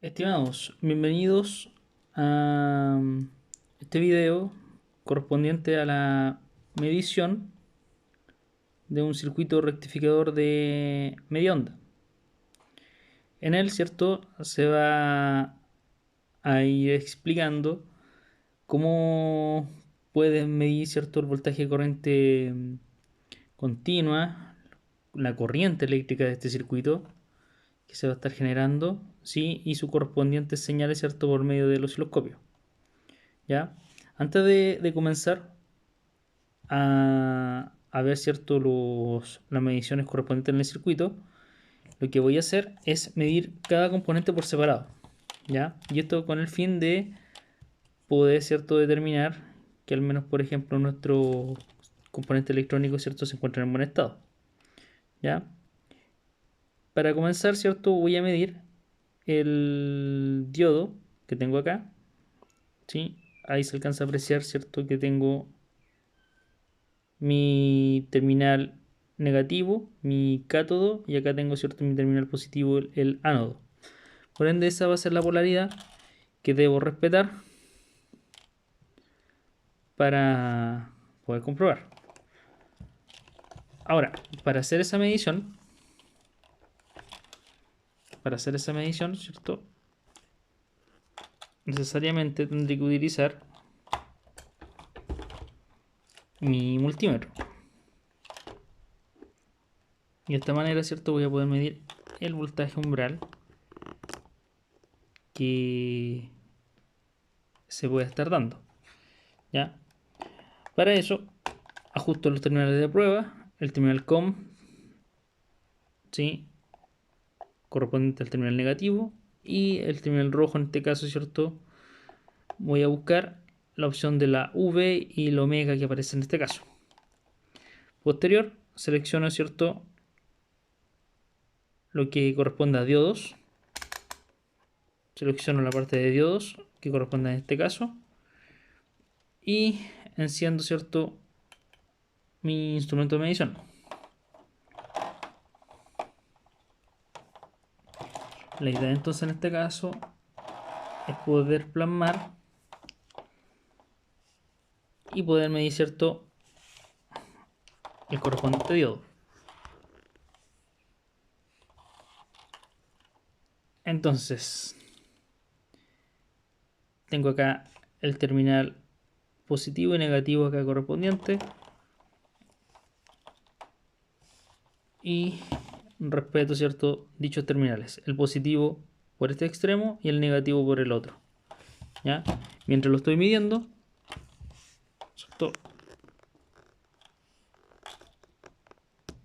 Estimados, bienvenidos a este video correspondiente a la medición de un circuito rectificador de media onda. En él, ¿cierto? Se va a ir explicando cómo puedes medir, ¿cierto? El voltaje de corriente continua, la corriente eléctrica de este circuito que se va a estar generando, ¿sí? Y su correspondiente señales, ¿cierto? Por medio del osciloscopio. ¿Ya? Antes de comenzar a ver, ¿cierto? Las mediciones correspondientes en el circuito, lo que voy a hacer es medir cada componente por separado. ¿Ya? Y esto con el fin de poder, ¿cierto? Determinar que al menos, por ejemplo, nuestro componente electrónico, ¿cierto? Se encuentra en buen estado. ¿Ya? Para comenzar, ¿cierto? Voy a medir el diodo que tengo acá. ¿Sí? Ahí se alcanza a apreciar, ¿cierto? Que tengo mi terminal negativo, mi cátodo, y acá tengo, cierto, mi terminal positivo, el ánodo. Por ende, esa va a ser la polaridad que debo respetar para poder comprobar. Ahora, para hacer esa medición, ¿cierto? Necesariamente tendré que utilizar mi multímetro. Y de esta manera, ¿cierto? Voy a poder medir el voltaje umbral que se puede estar dando. ¿Ya? Para eso, ajusto los terminales de prueba, el terminal COM, ¿sí? Correspondiente al terminal negativo, y el terminal rojo en este caso, ¿cierto? Voy a buscar la opción de la V y el omega que aparece en este caso. Posterior, selecciono, ¿cierto? Lo que corresponde a diodos. Selecciono la parte de diodos que corresponde a este caso. Y enciendo, ¿cierto? Mi instrumento de medición. La idea entonces en este caso es poder plasmar y poder medir, ¿cierto? El correspondiente diodo. Entonces, tengo acá el terminal positivo y negativo acá correspondiente. Y respeto, ¿cierto? Dichos terminales. El positivo por este extremo y el negativo por el otro. ¿Ya? Mientras lo estoy midiendo, ¿cierto?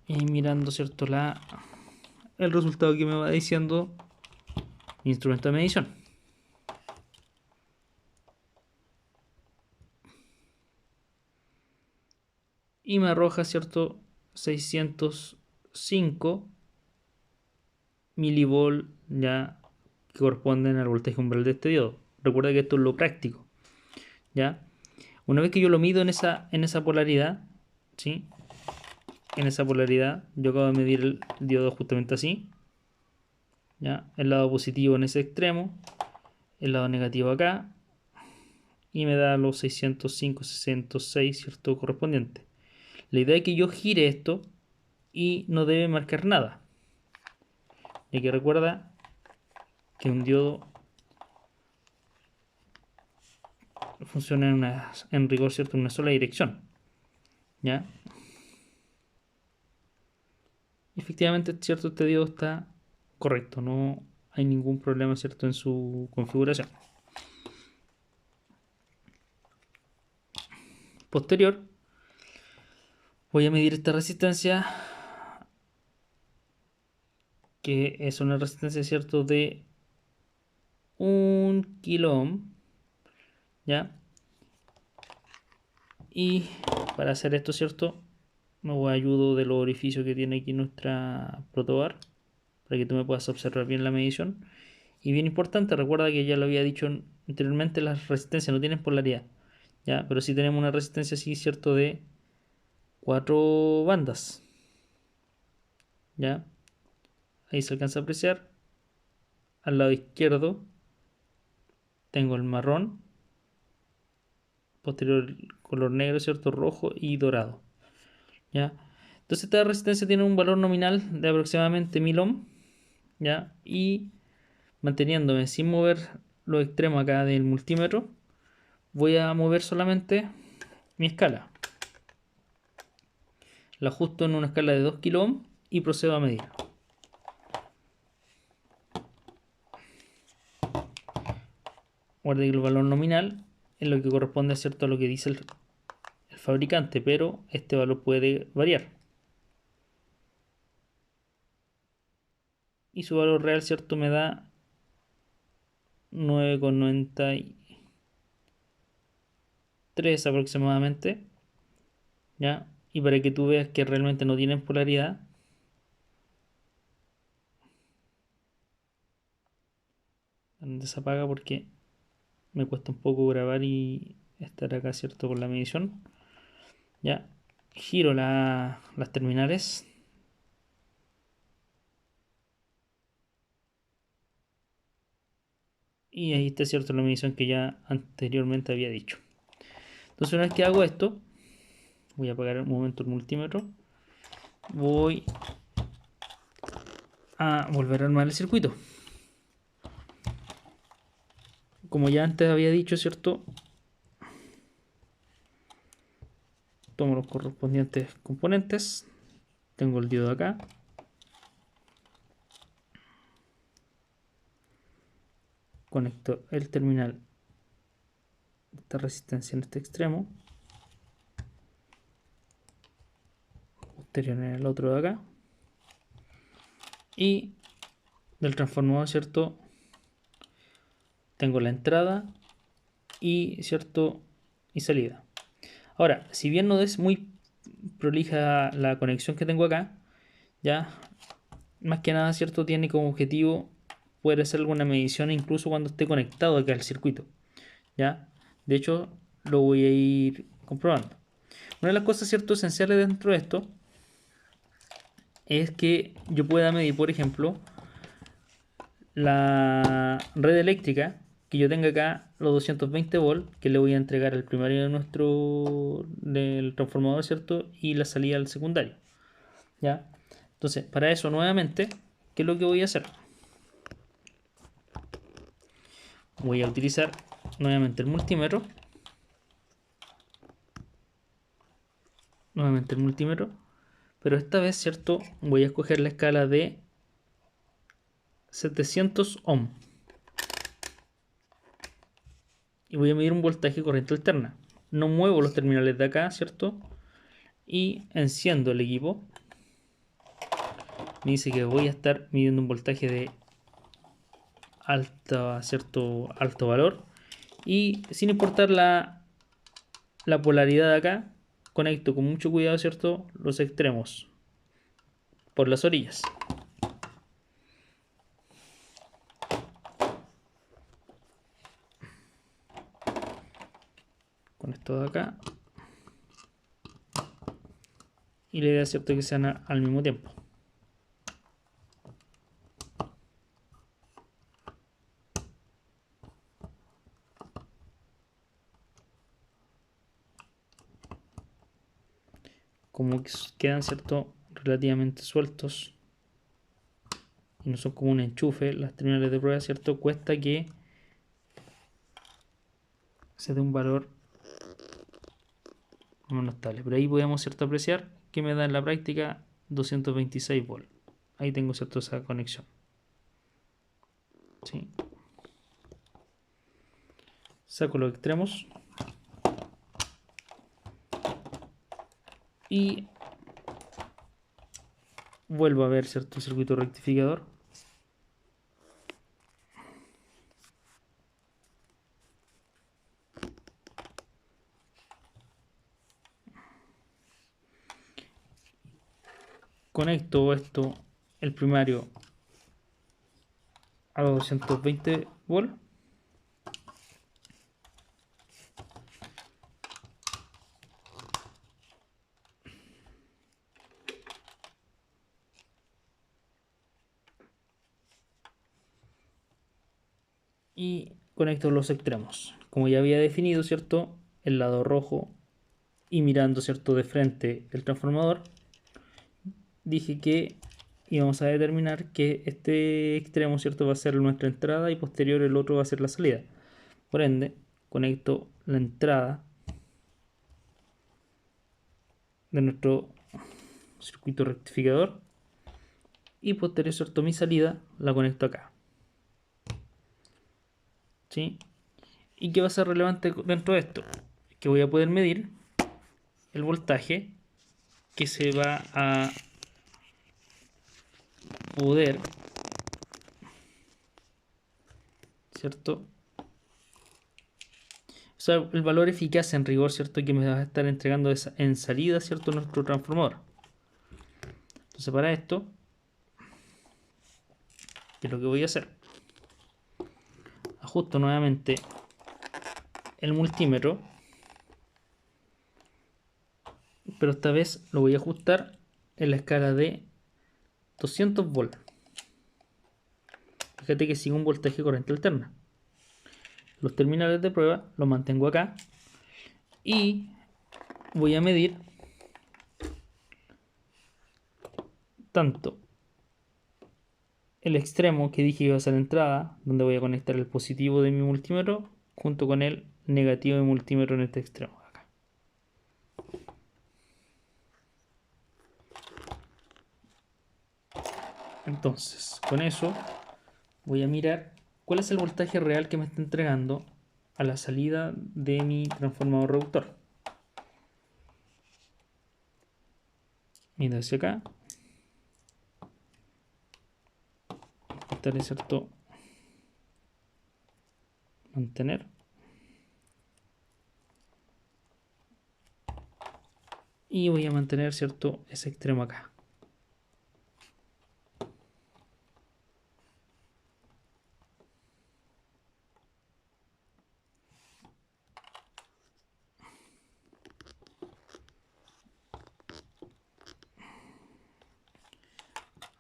Y mirando, ¿cierto? El resultado que me va diciendo mi instrumento de medición. Y me arroja, ¿cierto? 605 milivolt, ya, que corresponden al voltaje umbral de este diodo. Recuerda que esto es lo práctico, ¿ya? Una vez que yo lo mido en esa polaridad, ¿sí? En esa polaridad, yo acabo de medir el diodo justamente así, ¿ya? El lado positivo en ese extremo, el lado negativo acá, y me da los 605, 606, ¿cierto? Correspondiente. La idea es que yo gire esto y no debe marcar nada, ya que recuerda que un diodo funciona en rigor, ¿cierto? En una sola dirección, ¿ya? Y efectivamente, ¿cierto? Este diodo está correcto, no hay ningún problema, ¿cierto? En su configuración. Posterior, voy a medir esta resistencia, que es una resistencia, ¿cierto? De 1 kilo ohm, ¿ya? Y para hacer esto, ¿cierto? Me voy a ayudo de los orificios que tiene aquí nuestra protobar, para que tú me puedas observar bien la medición. Y bien importante, recuerda que ya lo había dicho anteriormente, las resistencias no tienen polaridad, ¿ya? Pero sí tenemos una resistencia, sí, ¿cierto? De 4 bandas, ¿ya? Ahí se alcanza a apreciar. al lado izquierdo tengo el marrón, posterior el color negro, ¿cierto? Rojo y dorado. ¿Ya? Entonces esta resistencia tiene un valor nominal de aproximadamente 1000 ohm, ¿ya? Y manteniéndome sin mover los extremos acá del multímetro, voy a mover solamente mi escala. La ajusto en una escala de 2 kilo ohm y procedo a medir. Guarde que el valor nominal es lo que corresponde, ¿cierto?, a lo que dice el fabricante, pero este valor puede variar. Y su valor real, ¿cierto?, me da 9,93 aproximadamente. ¿Ya? Y para que tú veas que realmente no tienen polaridad, se apaga porque me cuesta un poco grabar y estar acá, ¿cierto?, con la medición. Ya, giro las terminales. Y ahí está, ¿cierto?, la medición que ya anteriormente había dicho. Entonces una vez que hago esto, voy a apagar un momento el multímetro. Voy a volver a armar el circuito. Como ya antes había dicho, ¿cierto? Tomo los correspondientes componentes. Tengo el diodo acá. Conecto el terminal de esta resistencia en este extremo. Posterior en el otro de acá. Y del transformador, ¿cierto? Tengo la entrada y, ¿cierto?, y salida. Ahora, si bien no es muy prolija la conexión que tengo acá, ya, más que nada, ¿cierto?, tiene como objetivo poder hacer alguna medición incluso cuando esté conectado acá al circuito, ¿ya? De hecho, lo voy a ir comprobando. Una de las cosas, ¿cierto?, esenciales dentro de esto es que yo pueda medir, por ejemplo, la red eléctrica, que yo tenga acá los 220 volts que le voy a entregar al primario de del transformador, ¿cierto? Y la salida al secundario, ¿ya? Entonces, para eso nuevamente, ¿qué es lo que voy a hacer? Voy a utilizar nuevamente el multímetro. Nuevamente el multímetro. Pero esta vez, ¿cierto? Voy a escoger la escala de 700 ohm. Y voy a medir un voltaje corriente alterna. No muevo los terminales de acá, ¿cierto? Y enciendo el equipo. Me dice que voy a estar midiendo un voltaje de alto valor. Y sin importar la polaridad de acá, conecto con mucho cuidado, ¿cierto?, los extremos por las orillas. Con esto de acá. Y la idea es, ¿cierto?, que sean al mismo tiempo. Como que quedan, ¿cierto?, relativamente sueltos y no son como un enchufe, las terminales de prueba, ¿cierto?, cuesta que se dé un valor menos estable. Pero ahí podemos, ¿cierto?, apreciar que me da en la práctica 226 volts. Ahí tengo, ¿cierto?, esa conexión. ¿Sí? Saco los extremos y vuelvo a ver, ¿cierto?, el circuito rectificador. Conecto esto, el primario, a los 220 volts. y conecto los extremos. Como ya había definido, ¿cierto? El lado rojo y mirando, ¿cierto? De frente el transformador, dije que íbamos a determinar que este extremo, ¿cierto? Va a ser nuestra entrada y posterior el otro va a ser la salida. Por ende, conecto la entrada de nuestro circuito rectificador y posterior, ¿cierto? Mi salida la conecto acá. ¿Sí? ¿Y qué va a ser relevante dentro de esto? Que voy a poder medir el voltaje que se va a poder, ¿cierto? O sea, el valor eficaz en rigor, ¿cierto? Que me va a estar entregando en salida, ¿cierto? Nuestro transformador. Entonces para esto, ¿qué es lo que voy a hacer? Ajusto nuevamente el multímetro, pero esta vez lo voy a ajustar en la escala de 200 volts. Fíjate que sigue un voltaje corriente alterna. Los terminales de prueba los mantengo acá y voy a medir tanto el extremo que dije que iba a ser la entrada, donde voy a conectar el positivo de mi multímetro, junto con el negativo de mi multímetro en este extremo de acá. Entonces, con eso voy a mirar cuál es el voltaje real que me está entregando a la salida de mi transformador reductor. Mira hacia acá. Estaré, ¿cierto? Mantener. Y voy a mantener, ¿cierto? Ese extremo acá.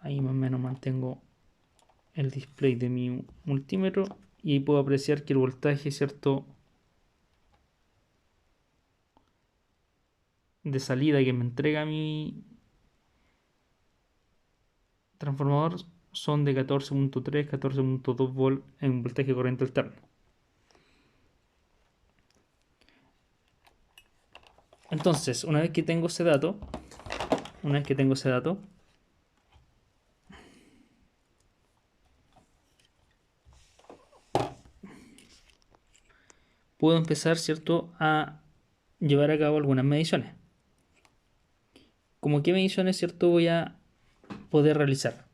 Ahí más o menos mantengo el display de mi multímetro y ahí puedo apreciar que el voltaje, ¿cierto? De salida que me entrega mi transformador son de 14.3, 14.2 volt en voltaje corriente alterno. Entonces, una vez que tengo ese dato, puedo empezar, ¿cierto?, a llevar a cabo algunas mediciones. ¿Cómo qué mediciones, cierto, voy a poder realizar?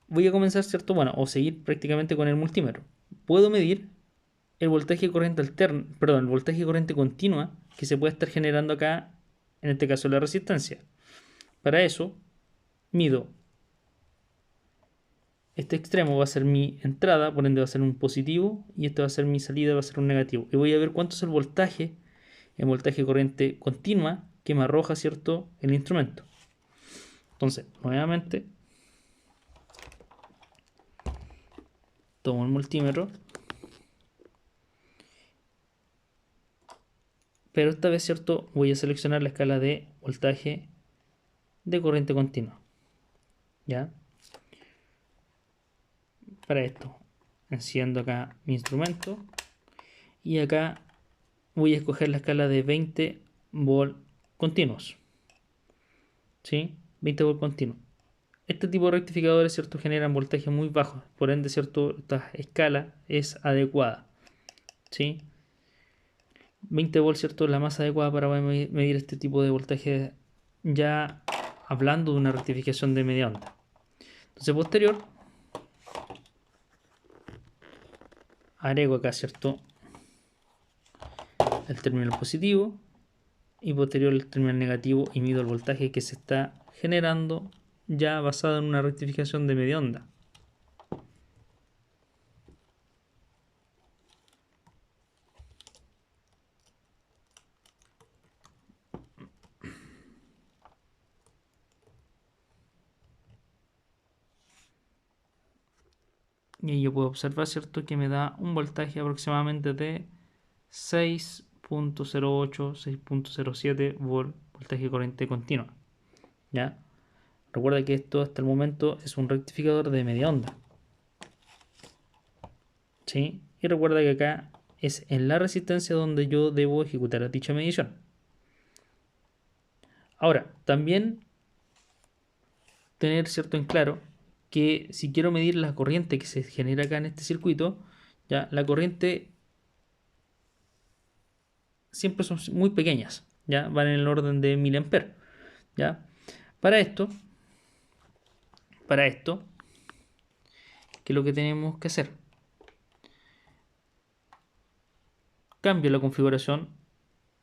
Voy a comenzar, ¿cierto? Bueno, o seguir prácticamente con el multímetro. Puedo medir el voltaje corriente alterno, perdón, el voltaje corriente continua que se puede estar generando acá, en este caso la resistencia. Para eso, mido este extremo, va a ser mi entrada, por ende va a ser un positivo, y este va a ser mi salida, va a ser un negativo. Y voy a ver cuánto es el voltaje corriente continua que me arroja, ¿cierto?, el instrumento. Entonces, nuevamente, tomo el multímetro, pero esta vez, ¿cierto?, voy a seleccionar la escala de voltaje de corriente continua. ¿Ya? Para esto, enciendo acá mi instrumento y acá voy a escoger la escala de 20 volt continuos. ¿Sí? 20 volt continuos. Este tipo de rectificadores, ¿cierto?, generan voltajes muy bajos, por ende, ¿cierto?, esta escala es adecuada. ¿Sí? 20 volts, ¿cierto?, es la más adecuada para medir este tipo de voltaje, ya hablando de una rectificación de media onda. Entonces, posterior, agrego acá, ¿cierto?, el terminal positivo y posterior el terminal negativo y mido el voltaje que se está generando ya basado en una rectificación de media onda. Y ahí yo puedo observar, ¿cierto?, que me da un voltaje aproximadamente de 6.08, 6.07 voltaje corriente continua. ¿Ya? Recuerda que esto hasta el momento es un rectificador de media onda. ¿Sí? Y recuerda que acá es en la resistencia donde yo debo ejecutar dicha medición. Ahora, también tener cierto en claro que si quiero medir la corriente que se genera acá en este circuito, ya la corriente siempre son muy pequeñas, ya van en el orden de miliamperes, ya. Para esto, ¿qué es lo que tenemos que hacer? Cambio la configuración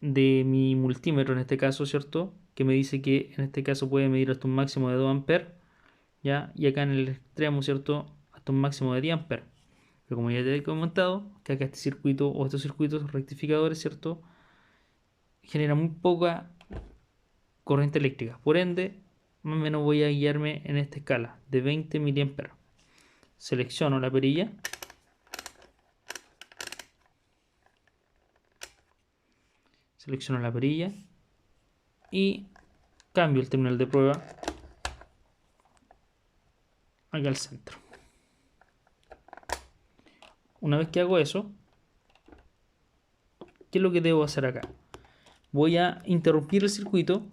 de mi multímetro en este caso, ¿cierto? Que me dice que en este caso puede medir hasta un máximo de 2 amperes, ¿ya? Y acá en el extremo, ¿cierto? Hasta un máximo de 10 amperes. Pero como ya te he comentado, que acá este circuito o estos circuitos rectificadores, ¿cierto?, generan muy poca corriente eléctrica. Por ende, más o menos voy a guiarme en esta escala de 20 miliamperes. Selecciono la perilla. Selecciono la perilla y cambio el terminal de prueba acá al centro. Una vez que hago eso, ¿qué es lo que debo hacer acá? Voy a interrumpir el circuito.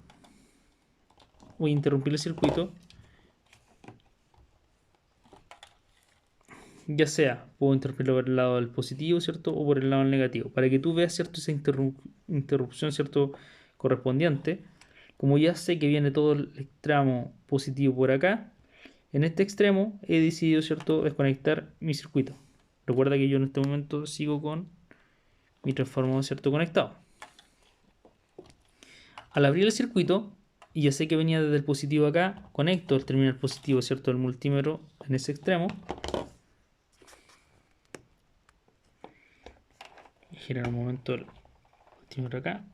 Ya sea, puedo interrumpirlo por el lado del positivo, ¿cierto? O por el lado del negativo. Para que tú veas, ¿cierto?, esa interrupción, ¿cierto?, correspondiente. Como ya sé que viene todo el extremo positivo por acá, en este extremo he decidido, ¿cierto?, desconectar mi circuito. Recuerda que yo en este momento sigo con mi transformador, ¿cierto?, conectado. Al abrir el circuito, y ya sé que venía desde el positivo acá, conecto el terminal positivo, ¿cierto?, del multímetro en ese extremo. Girar un momento el multímetro acá.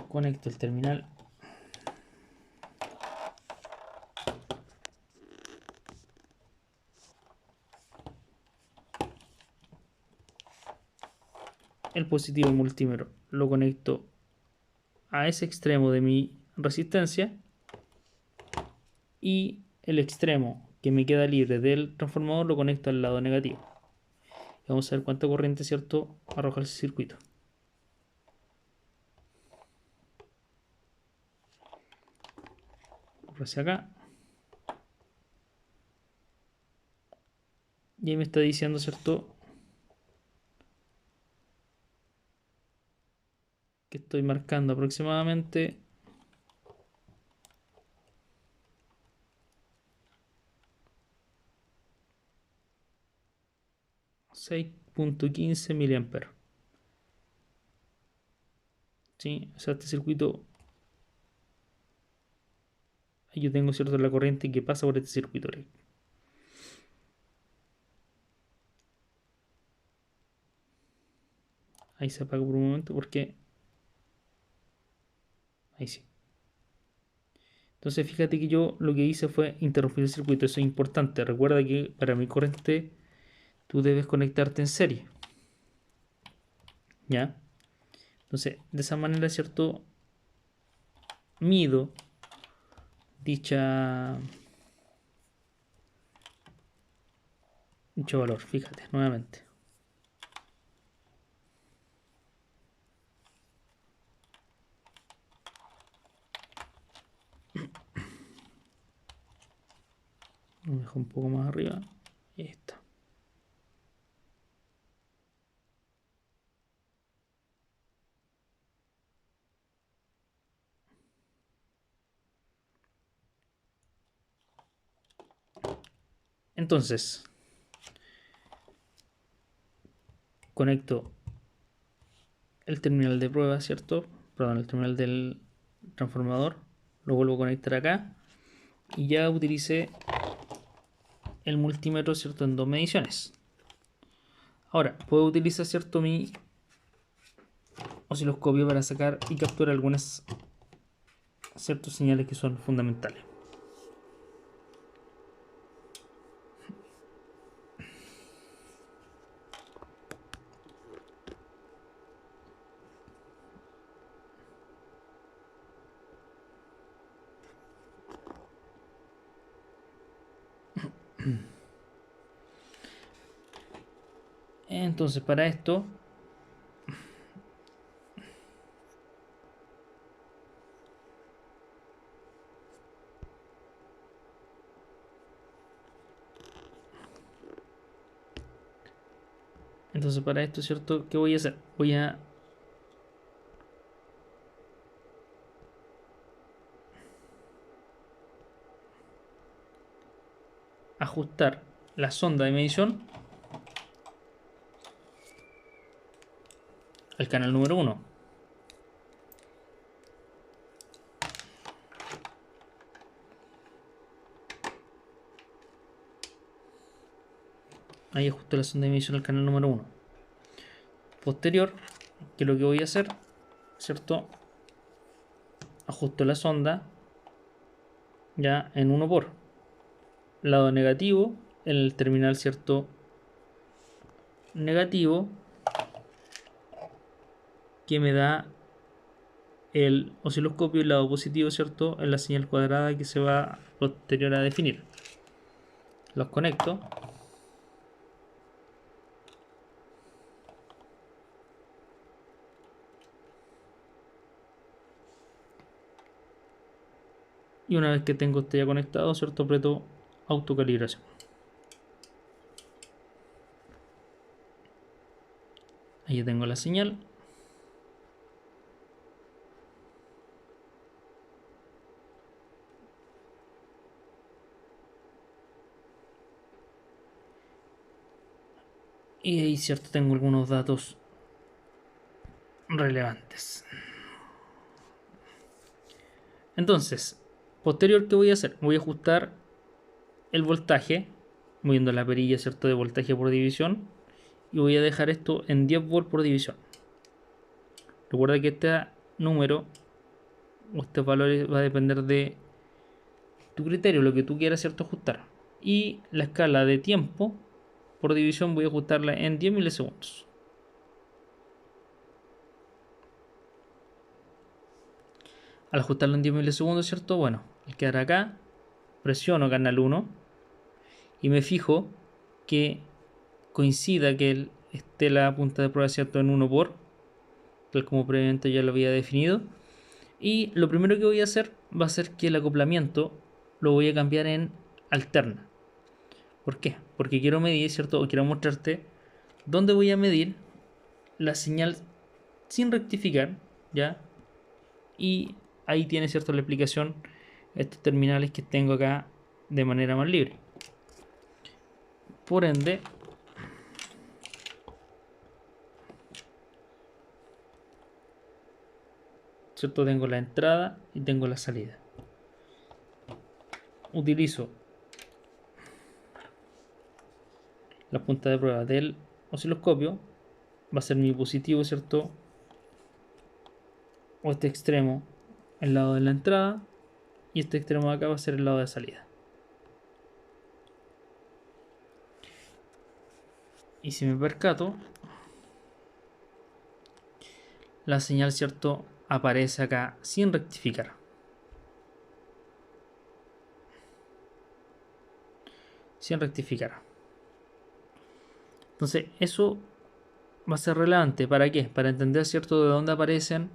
Conecto el terminal el positivo del multímetro lo conecto a ese extremo de mi resistencia y el extremo que me queda libre del transformador lo conecto al lado negativo. Y vamos a ver cuánta corriente, ¿cierto?, arroja ese circuito. Hacia acá. Y ahí me está diciendo, ¿cierto?, que estoy marcando aproximadamente 6.15 miliamperes. ¿Sí? O sea, este circuito, ahí yo tengo, ¿cierto?, la corriente que pasa por este circuito. Ahí se apaga por un momento porque... Ahí sí. Entonces fíjate que yo lo que hice fue interrumpir el circuito. Eso es importante. Recuerda que para mi corriente tú debes conectarte en serie. ¿Ya? Entonces, de esa manera, ¿cierto?, mido dicho valor. Fíjate, nuevamente. Lo dejo un poco más arriba. Y ahí está. Entonces, conecto el terminal de prueba, ¿cierto? Perdón, el terminal del transformador. Lo vuelvo a conectar acá. Y ya utilicé el multímetro, ¿cierto?, en dos mediciones. Ahora, puedo utilizar, ¿cierto?, mi osciloscopio para sacar y capturar algunas ciertas señales que son fundamentales. Entonces, para esto ¿cierto? ¿Qué voy a hacer? Voy a ajustar la sonda de medición al canal número 1. Ahí ajusto la sonda de medición al canal número 1. Posterior, que lo que voy a hacer, ¿cierto? Ajusto la sonda ya en 1 por lado negativo, en el terminal, ¿cierto? Negativo, que me da el osciloscopio, y el lado positivo, ¿cierto? En la señal cuadrada que se va posterior a definir. Los conecto. Y una vez que tengo esto ya conectado, ¿cierto? Aprieto autocalibración. Ahí ya tengo la señal. Y ahí, ¿cierto? Tengo algunos datos relevantes. Entonces, posterior, ¿qué voy a hacer? Voy a ajustar el voltaje, moviendo la perilla, ¿cierto? De voltaje por división. Y voy a dejar esto en 10 volts por división. Recuerda que este número o estos valores va a depender de tu criterio, lo que tú quieras, ¿cierto? Ajustar. Y la escala de tiempo por división voy a ajustarla en 10 milisegundos. Al ajustarlo en 10 milisegundos, ¿cierto? Bueno, al quedar acá, presiono canal 1 y me fijo que coincida que esté la punta de prueba, ¿cierto? En 1 por, tal como previamente ya lo había definido. Y lo primero que voy a hacer va a ser que el acoplamiento lo voy a cambiar en alterna. ¿Por qué? Porque quiero medir, ¿cierto? O quiero mostrarte dónde voy a medir la señal sin rectificar, ¿ya? Y ahí tiene, ¿cierto? La explicación, estos terminales que tengo acá de manera más libre. Por ende, ¿cierto? Tengo la entrada y tengo la salida. Utilizo la punta de prueba del osciloscopio. Va a ser mi positivo, ¿cierto? O este extremo, el lado de la entrada. Y este extremo de acá va a ser el lado de salida. Y si me percato, la señal, ¿cierto? Aparece acá sin rectificar. Sin rectificar. Entonces, eso va a ser relevante. ¿Para qué? Para entender, ¿cierto? De dónde aparecen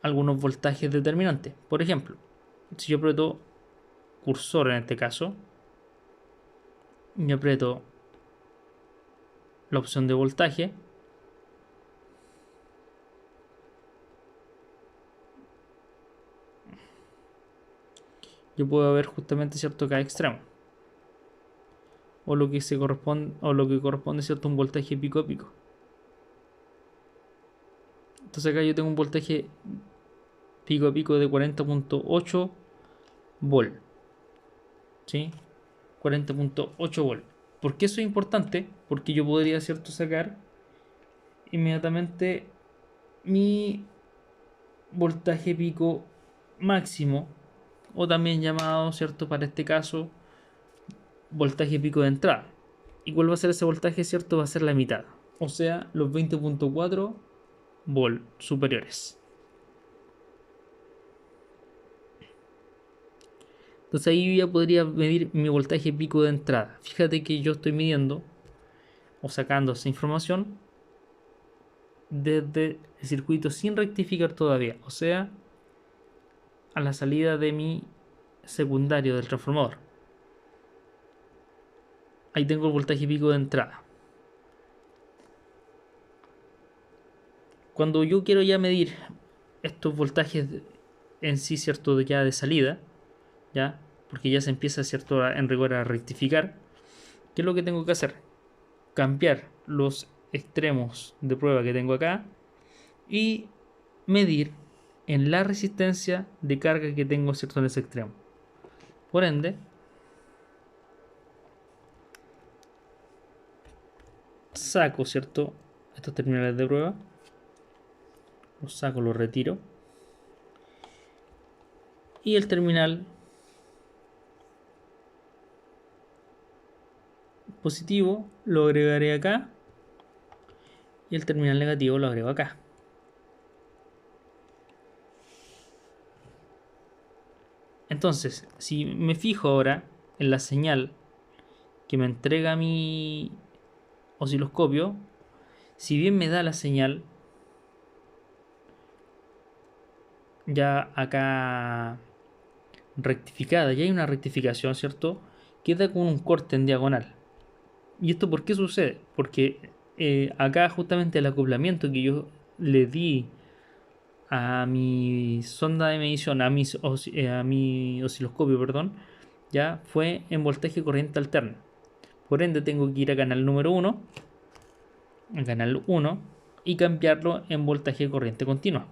algunos voltajes determinantes. Por ejemplo, si yo aprieto cursor en este caso y aprieto la opción de voltaje, yo puedo ver justamente, ¿cierto? Cada extremo, o lo que corresponde, ¿cierto? Un voltaje pico a pico. Entonces acá yo tengo un voltaje pico a pico de 40.8 volt, ¿sí? 40.8 volt. ¿Por qué eso es importante? Porque yo podría, ¿cierto? Sacar inmediatamente mi voltaje pico máximo, o también llamado, ¿cierto? Para este caso, voltaje pico de entrada. ¿Y cuál va a ser ese voltaje, cierto? Va a ser la mitad, o sea, los 20.4 volt superiores. Entonces ahí yo ya podría medir mi voltaje pico de entrada. Fíjate que yo estoy midiendo o sacando esa información desde el circuito sin rectificar todavía, o sea, a la salida de mi secundario del transformador. Ahí tengo el voltaje pico de entrada. Cuando yo quiero ya medir estos voltajes en sí, cierto, ya de salida, ya, porque ya se empieza, cierto, en rigor a rectificar, ¿qué es lo que tengo que hacer? Cambiar los extremos de prueba que tengo acá y medir en la resistencia de carga que tengo, cierto, en ese extremo. Por ende, saco, cierto, estos terminales de prueba, los saco, los retiro, y el terminal positivo lo agregaré acá y el terminal negativo lo agrego acá. Entonces, si me fijo ahora en la señal que me entrega mi osciloscopio, si bien me da la señal ya acá rectificada, ya hay una rectificación, ¿cierto? Queda con un corte en diagonal. ¿Y esto por qué sucede? Porque acá justamente el acoplamiento que yo le di a mi sonda de medición, a mi osciloscopio, perdón, ya fue en voltaje corriente alterna. Por ende tengo que ir a canal número 1, a canal 1 y cambiarlo en voltaje corriente continua.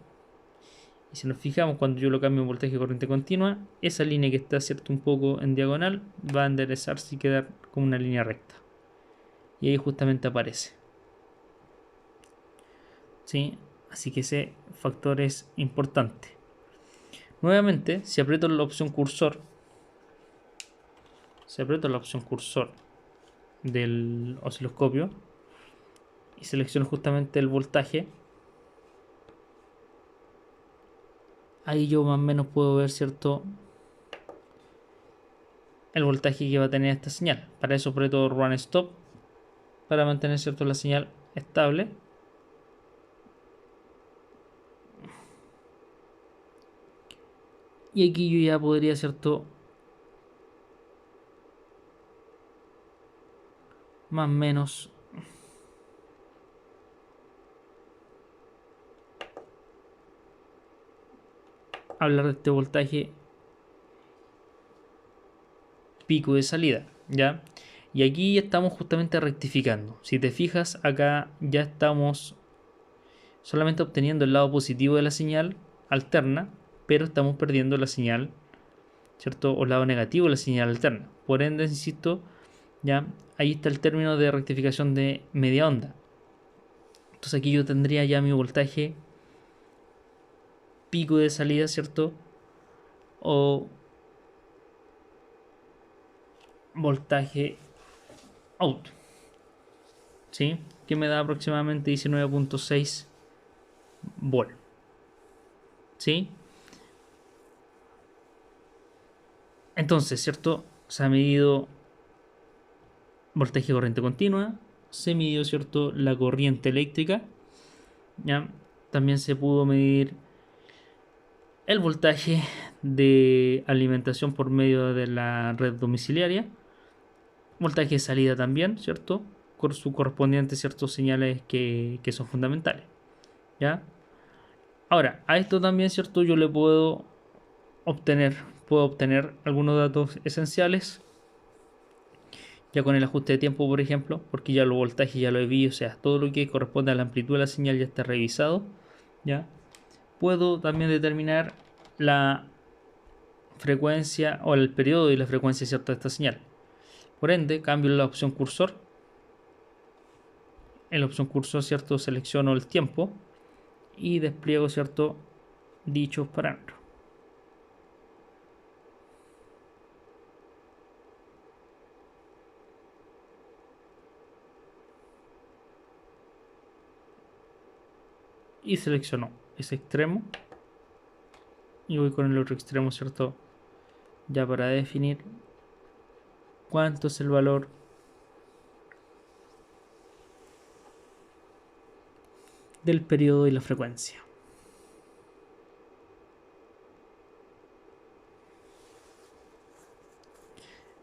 Y si nos fijamos, cuando yo lo cambio en voltaje corriente continua, esa línea que está, cierto, un poco en diagonal va a enderezarse y quedar como una línea recta. Y ahí justamente aparece. ¿Sí? Así que ese factor es importante. Nuevamente, si aprieto la opción cursor, del osciloscopio y selecciono justamente el voltaje, ahí yo más o menos puedo ver, cierto, el voltaje que va a tener esta señal. Para eso aprieto Run Stop para mantener, cierto, la señal estable. Y aquí yo ya podría, cierto, más o menos hablar de este voltaje pico de salida, ¿ya? Y aquí estamos justamente rectificando. Si te fijas, acá ya estamos solamente obteniendo el lado positivo de la señal alterna, pero estamos perdiendo la señal, ¿cierto? O el lado negativo de la señal alterna. Por ende, insisto, ya ahí está el término de rectificación de media onda. Entonces aquí yo tendría ya mi voltaje pico de salida, ¿cierto? O voltaje out, ¿sí? Que me da aproximadamente 19.6 volt, ¿sí? Entonces, ¿cierto? Se ha medido voltaje corriente continua, se midió, ¿cierto?, la corriente eléctrica, ¿ya? También se pudo medir el voltaje de alimentación por medio de la red domiciliaria, voltaje de salida también, ¿cierto?, con su correspondiente, ciertos señales que son fundamentales, ¿ya? Ahora, a esto también, ¿cierto?, yo le puedo obtener algunos datos esenciales ya con el ajuste de tiempo, por ejemplo, porque ya los voltajes ya lo he visto, o sea, todo lo que corresponde a la amplitud de la señal ya está revisado, ¿ya? Puedo también determinar la frecuencia o el periodo y la frecuencia, ¿cierto?, de esta señal. Por ende, cambio la opción cursor. En la opción cursor, ¿cierto?, selecciono el tiempo y despliego, ¿cierto?, dichos parámetros. y selecciono ese extremo y voy con el otro extremo, ¿cierto? Ya para definir cuánto es el valor del periodo y la frecuencia.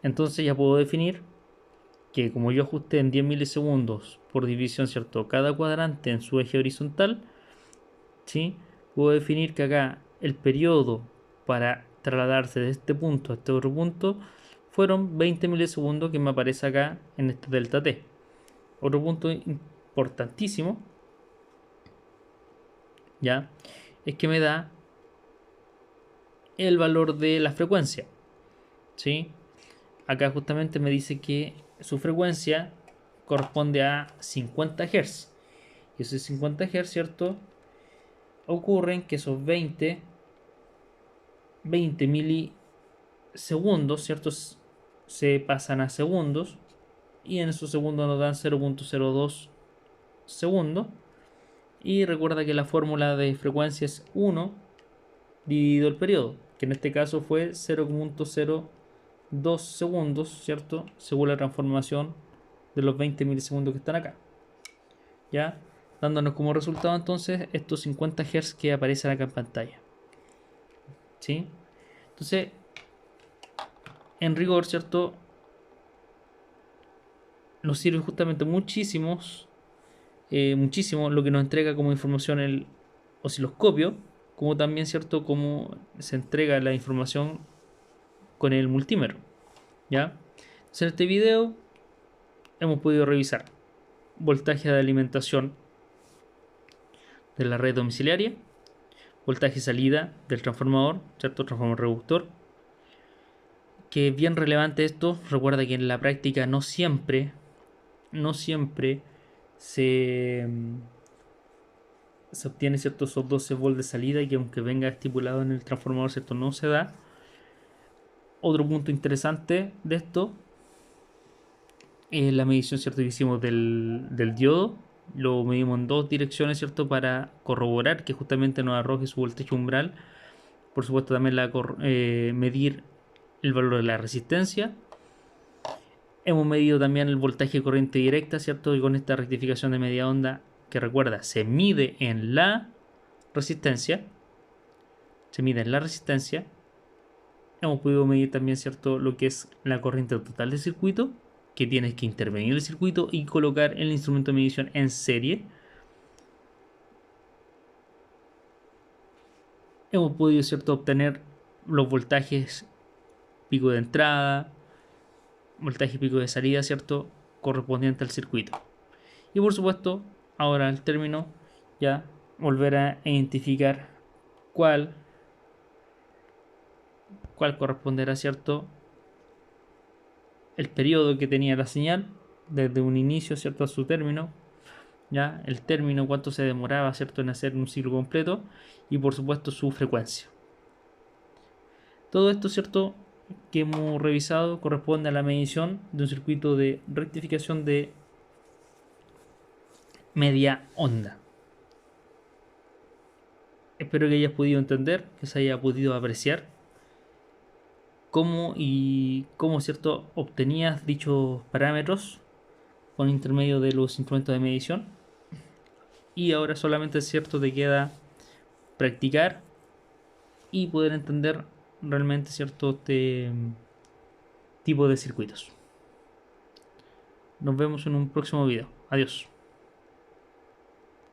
Entonces ya puedo definir que como yo ajusté en 10 milisegundos por división, ¿cierto? Cada cuadrante en su eje horizontal, ¿sí? Puedo definir que acá el periodo para trasladarse de este punto a este otro punto fueron 20 milisegundos que me aparece acá en este delta t. Otro punto importantísimo, ¿ya? Es que me da el valor de la frecuencia, ¿sí? Acá justamente me dice que su frecuencia corresponde a 50 Hz. Y esos 50 Hz, ¿cierto? Ocurren que esos 20 milisegundos, ¿cierto? Se pasan a segundos. Y en esos segundos nos dan 0.02 segundos. Y recuerda que la fórmula de frecuencia es 1 dividido el periodo, que en este caso fue 0.02 segundos, ¿cierto? Según la transformación de los 20 milisegundos que están acá. ¿Ya? Dándonos como resultado entonces estos 50 Hz que aparecen acá en pantalla. ¿Sí? Entonces, en rigor, ¿cierto? Nos sirve justamente muchísimo lo que nos entrega como información el osciloscopio, como también, ¿cierto? Cómo se entrega la información con el multímetro. ¿Ya? Entonces, en este video hemos podido revisar voltaje de alimentación de la red domiciliaria, voltaje salida del transformador, ¿cierto? Transformador reductor. Que es bien relevante esto. Recuerda que en la práctica no siempre se obtiene, ¿cierto? Esos 12 volts de salida, y que aunque venga estipulado en el transformador, ¿cierto? No se da. Otro punto interesante de esto es la medición, ¿cierto? Que hicimos del diodo. Lo medimos en dos direcciones, ¿cierto? Para corroborar que justamente nos arroje su voltaje umbral. Por supuesto también medir el valor de la resistencia. Hemos medido también el voltaje de corriente directa, ¿cierto? Y con esta rectificación de media onda, que recuerda, se mide en la resistencia. Se mide en la resistencia. Hemos podido medir también, ¿cierto? Lo que es la corriente total del circuito, que tienes que intervenir el circuito y colocar el instrumento de medición en serie. Hemos podido, ¿cierto?, obtener los voltajes pico de entrada, voltaje pico de salida, ¿cierto?, correspondiente al circuito. Y por supuesto, ahora al término, ya volver a identificar cuál corresponderá, ¿cierto?, el periodo que tenía la señal desde un inicio, ¿cierto?, a su término. Ya el término, cuánto se demoraba, ¿cierto?, en hacer un ciclo completo, y por supuesto su frecuencia. Todo esto, ¿cierto?, que hemos revisado corresponde a la medición de un circuito de rectificación de media onda. Espero que hayas podido entender, que se haya podido apreciar cómo ¿cierto?, obtenías dichos parámetros con intermedio de los instrumentos de medición. Y ahora solamente, ¿cierto?, te queda practicar y poder entender realmente, ¿cierto?, este tipo de circuitos. Nos vemos en un próximo video. Adiós.